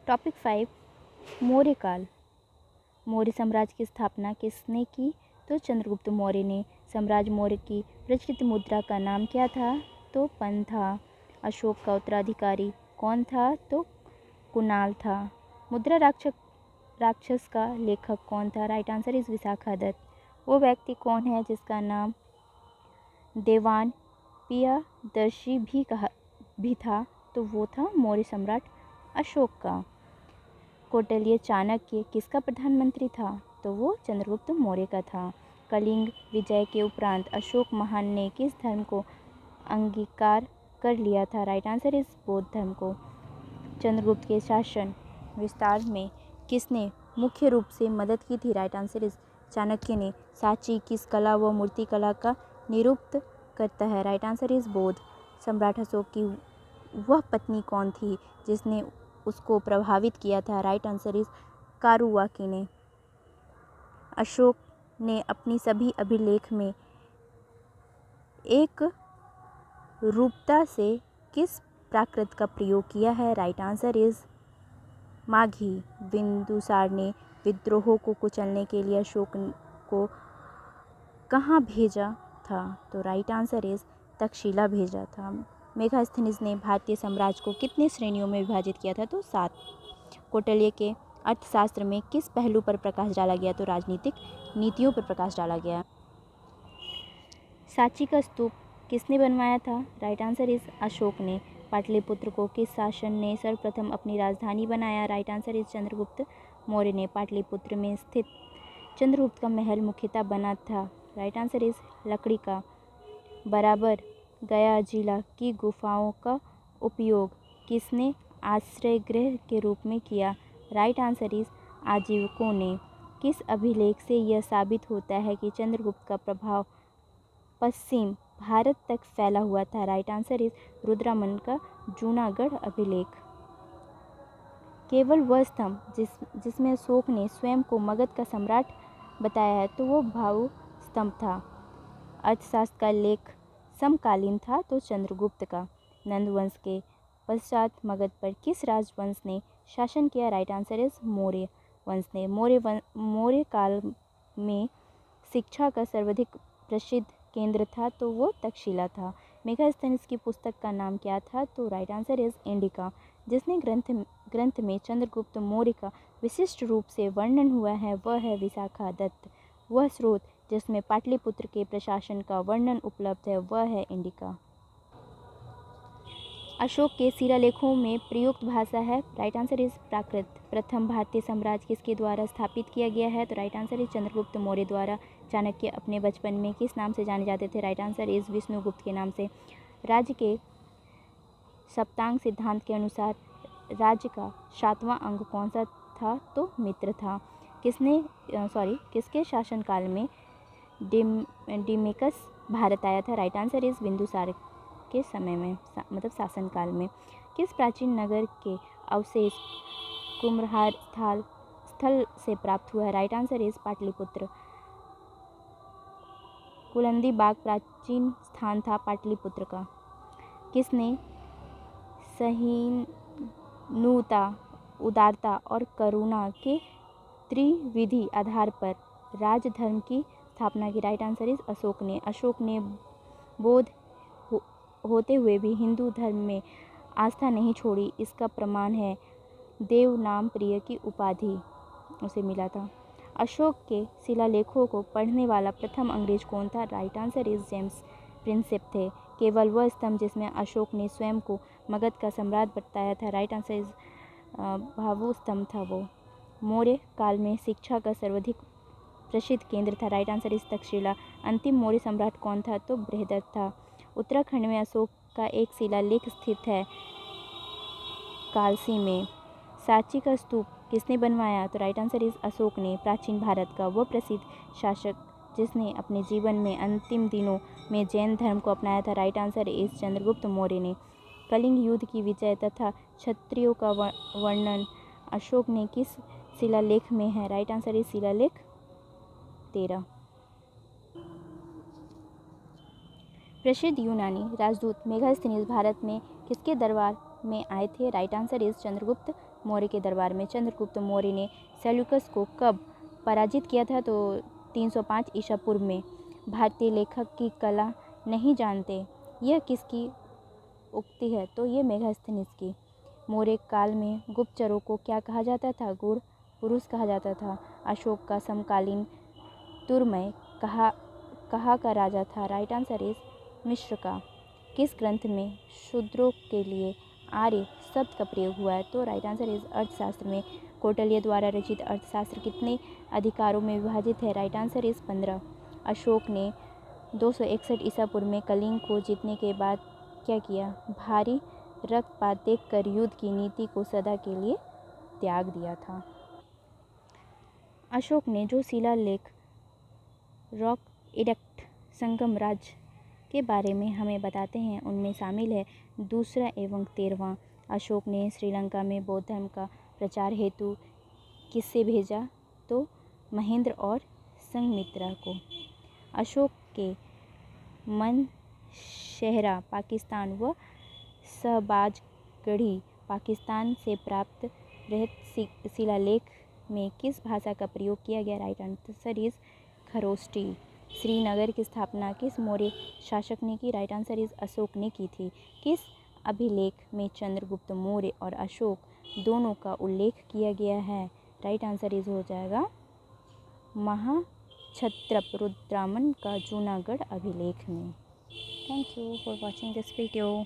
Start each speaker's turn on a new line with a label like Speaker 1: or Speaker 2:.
Speaker 1: Topic 5 Maurya काल। मौर्य साम्राज्य की स्थापना किसने की? तो चंद्रगुप्त मौर्य ने। साम्राज्य मौर्य की प्रचलित मुद्रा का नाम क्या था? तो पन था। अशोक का उत्तराधिकारी कौन था? तो कुणाल था। मुद्रा राक्षस का लेखक कौन था? Right answer is Vishakha Datta. वो व्यक्ति कौन है जिसका नाम देवान प्रियदर्शी भी था? तो वो था मौर्य सम्राट अशोक का। कौटिल्य चाणक्य किसका प्रधानमंत्री था? तो वो चंद्रगुप्त मौर्य का था। कलिंग विजय के उपरांत अशोक महान ने किस धर्म को अंगीकार कर लिया था? राइट आंसर इज बौद्ध धर्म को। चंद्रगुप्त के शासन विस्तार में किसने मुख्य रूप से मदद की थी? राइट आंसर इज चाणक्य ने। सांची किस कला व मूर्ति कला का निरूपित करता है? राइट आंसर इज बौद्ध। सम्राट अशोक की वह पत्नी कौन थी जिसने उसको प्रभावित किया था? राइट आंसर इज कारुवाकी ने। अशोक ने अपनी सभी अभिलेख में एक रूपता से किस प्राकृत का प्रयोग किया है? Right answer is Maghi. Bindusara ने विद्रोहों को कुचलने के लिए अशोक को कहाँ भेजा था? तो राइट आंसर इज तक्षशिला भेजा था। मेगास्थनीज ने भारतीय साम्राज्य को कितनी श्रेणियों में विभाजित किया था? तो 7। कौटिल्य के अर्थशास्त्र में किस पहलू पर प्रकाश डाला गया? तो राजनीतिक नीतियों पर प्रकाश डाला गया। सांची का स्तूप किसने बनवाया था? राइट आंसर इज अशोक ने। पाटलिपुत्र को किस शासक ने सर्वप्रथम अपनी राजधानी बनाया? Right answer is Chandragupta Maurya ने। पाटलिपुत्र में स्थित चंद्रगुप्त का महल मुख्यतः बना था? राइट आंसर इज लकड़ी का। बराबर गया जिला की गुफाओं का उपयोग किसने आश्रय गृह के रूप में किया? राइट आंसर इज आजीविकों ने। किस अभिलेख से यह साबित होता है कि चंद्रगुप्त का प्रभाव पश्चिम भारत तक फैला हुआ था? राइट आंसर इज रुद्रमन का जूनागढ़ अभिलेख। केवल वह स्तंभ जिसमें अशोक ने स्वयं को मगध का सम्राट बताया है तो वो भाऊ स्तंभ था। अर्थशास्त्र का लेख समकालीन था? तो चंद्रगुप्त का। नंद वंश के पश्चात मगध पर किस राजवंश ने शासन किया? राइट आंसर इज मौर्य वंश ने। मौर्य काल में शिक्षा का सर्वाधिक प्रसिद्ध केंद्र था? तो वो तक्षशिला था। मेगास्थनीज की पुस्तक का नाम क्या था? तो राइट आंसर इज इंडिका। जिसने ग्रंथ में चंद्रगुप्त मौर्य का विशिष्ट रूप से वर्णन हुआ है वह है विशाखा दत्त। वह स्रोत जिसमें पाटलिपुत्र के प्रशासन का वर्णन उपलब्ध है वह है इंडिका। अशोक के शिलालेखों में प्रयुक्त भाषा है? राइट आंसर इज प्राकृत। प्रथम भारतीय साम्राज्य किसके द्वारा स्थापित किया गया है? तो right answer is Chandragupta Maurya द्वारा। चाणक्य अपने बचपन में किस नाम से जाने जाते थे? राइट आंसर इज विष्णुगुप्त के नाम से। राज्य के सप्तांग सिद्धांत के अनुसार राज्य का 7वां अंग कौन सा था? तो मित्र था। किसके शासनकाल में डिमेकस भारत आया था? राइट आंसर इज बिंदुसार के समय में मतलब शासनकाल में। किस प्राचीन नगर के अवशेष कुम्भरहार स्थल से प्राप्त हुआ है? Right answer is Pataliputra. कुलंदी बाग प्राचीन स्थान था पाटलिपुत्र का। किसने सहिष्णुता, उदारता और करुणा के त्रिविधि आधार पर राजधर्म की स्थापना की? राइट आंसर इज अशोक ने। अशोक ने बौद्ध होते हुए भी हिंदू धर्म में आस्था नहीं छोड़ी। इसका प्रमाण है देव नाम प्रिय की उपाधि उसे मिला था। अशोक के शिलालेखों को पढ़ने वाला प्रथम अंग्रेज कौन था? Right answer is James Prinsep थे। केवल वह स्तंभ जिसमें अशोक ने स्वयं को मगध का सम्राट बताया था? राइट आंसर इज भावु स्तंभ था वो। मौर्य काल में शिक्षा का सर्वाधिक प्रसिद्ध केंद्र था? Right answer is Takshashila. अंतिम मौर्य सम्राट कौन था? तो बृहदत्त था। उत्तराखंड में अशोक का एक शिलालेख स्थित है कालसी में। सांची का स्तूप किसने बनवाया? तो राइट आंसर इज अशोक ने। प्राचीन भारत का वह प्रसिद्ध शासक जिसने अपने जीवन में अंतिम दिनों में जैन धर्म को अपनाया था? Right answer is Chandragupta Maurya ने। कलिंग युद्ध की विजय तथा क्षत्रियों का वर्णन अशोक ने किस शिलालेख में है? राइट आंसर इज शिलालेख 13। प्रसिद्ध यूनानी राजदूत मेगास्थनीज भारत में किसके दरबार में आए थे? Right answer is Chandragupta Maurya के दरबार में चंद्रगुप्त मौर्य ने सेल्यूकस को कब पराजित किया था? तो 305 ईसा पूर्व में। भारतीय लेखक की कला नहीं जानते, यह किसकी उक्ति है? तो ये मेगास्थनीज की। मौर्य काल में गुप्तचरों को क्या कहा जाता था? गुण पुरुष कहा जाता था। अशोक का समकालीन तुरमय कहाँ का राजा था? राइट आंसर इज मिस्र का। किस ग्रंथ में शूद्रों के लिए आर्य शब्द का प्रयोग हुआ है? तो राइट आंसर इज अर्थशास्त्र में। कौटिल्य द्वारा रचित अर्थशास्त्र कितने अधिकारों में विभाजित है? Right answer is 15। अशोक ने 261 ईसा पूर्व में कलिंग को जीतने के बाद क्या किया? भारी रक्तपात देखकर युद्ध की नीति को सदा के लिए त्याग दिया था। अशोक ने जो शिलालेख रॉक एडिक्ट संगम राज्य के बारे में हमें बताते हैं, उनमें शामिल है दूसरा एवं 13वां। अशोक ने श्रीलंका में बौद्ध धर्म का प्रचार हेतु किससे भेजा? तो महेंद्र और संघमित्रा को। अशोक के मनशेहरा पाकिस्तान व शहबाजगढ़ी पाकिस्तान से प्राप्त रहस्य शिलालेख में किस भाषा का प्रयोग किया गया? Right answer is Kharosthi. Srinagar की स्थापना किस मौर्य शासक ने की? राइट आंसर इज अशोक ने की थी। किस अभिलेख में चंद्रगुप्त मौर्य और अशोक दोनों का उल्लेख किया गया है? राइट आंसर इज हो जाएगा महाक्षत्रप रुद्रमन का जूनागढ़ अभिलेख में। Thank you for watching this video.